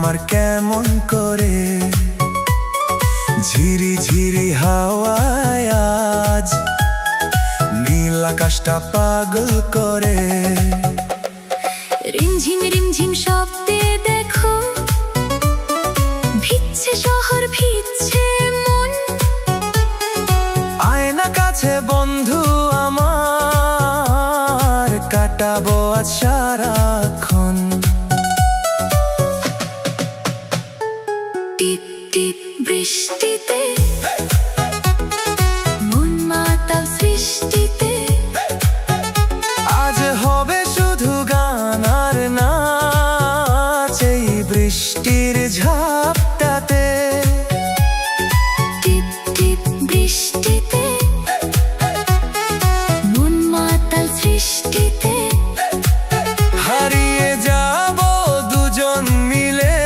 আমার কেমন করে। ঝিরি ঝিরি হাওয়ায় আজ নীল আকাশটা পাগল করে। রিমঝিম রিমঝিম শব্দে দেখো ভিজছে শহর, ভিজছে মন। আয়না কাছে বন্ধু আমার, কাটাবো আজ সারাক্ষণ। টিপ টিপ বৃষ্টিতে মন মাতাল সৃষ্টিতে। আজ হবে শুধু গান আর নাচ এই বৃষ্টির ঝাপটাতে। টিপ টিপ বৃষ্টিতে মন মাতাল সৃষ্টিতে। হারিয়ে যাব দুজন মিলে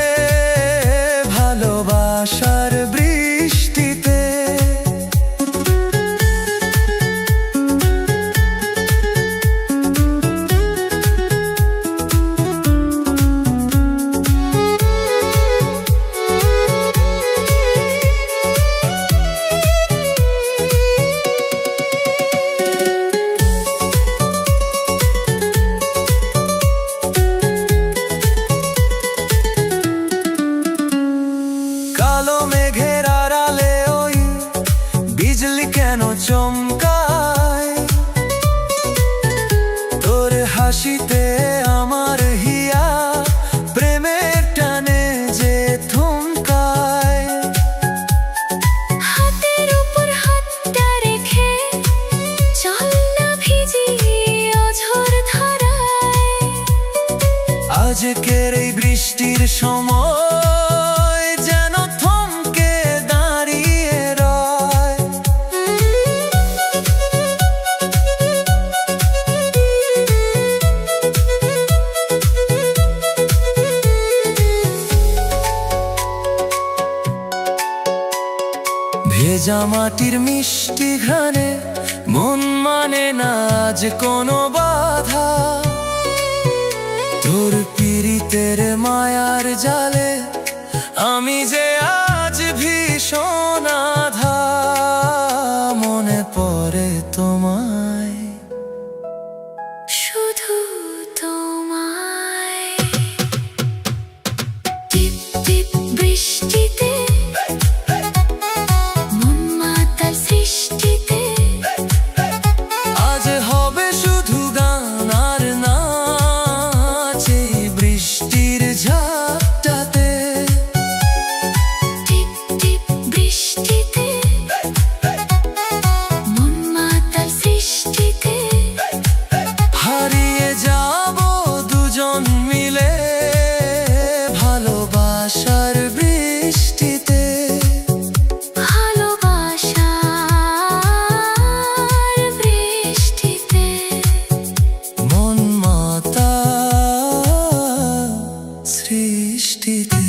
ভালোবাসার বৃষ্টিতে। কালো মেঘের আড়ালে ওই বিজলি কেন চমকায়? তোর হাসিতে আমার হিয়া প্রেমের টানে যে থমকায়। হাতের উপর হাতটা রেখে চল না ভিজি অঝোর ধারায়। আজকের এই বৃষ্টির সময় যেন থমকে দাঁড়িয়ে রয়। ভেজা মাটির মিষ্টি ঘ্রাণে মন মানে না আজ কোনো বাধা। তোর পীড়িতের মায়ার জালে আমি যে আজ ভীষণ আধা। মনে পড়ে তোমায়, শুধু তোমায়। টিপ টিপ বৃষ্টিতে মন মাতাল সৃষ্টিতে। আজ হবে শুধু গান আর নাচ এই বৃষ্টির ঝাপটাতে। টিপ টিপ বৃষ্টিতে মন মাতাল সৃষ্টিতে। হারিয়ে যাব দুজন মিলে ভালোবাসার বৃষ্টিতে। ভালোবাসার বৃষ্টিতে। মন মাতা সৃষ্টিতে।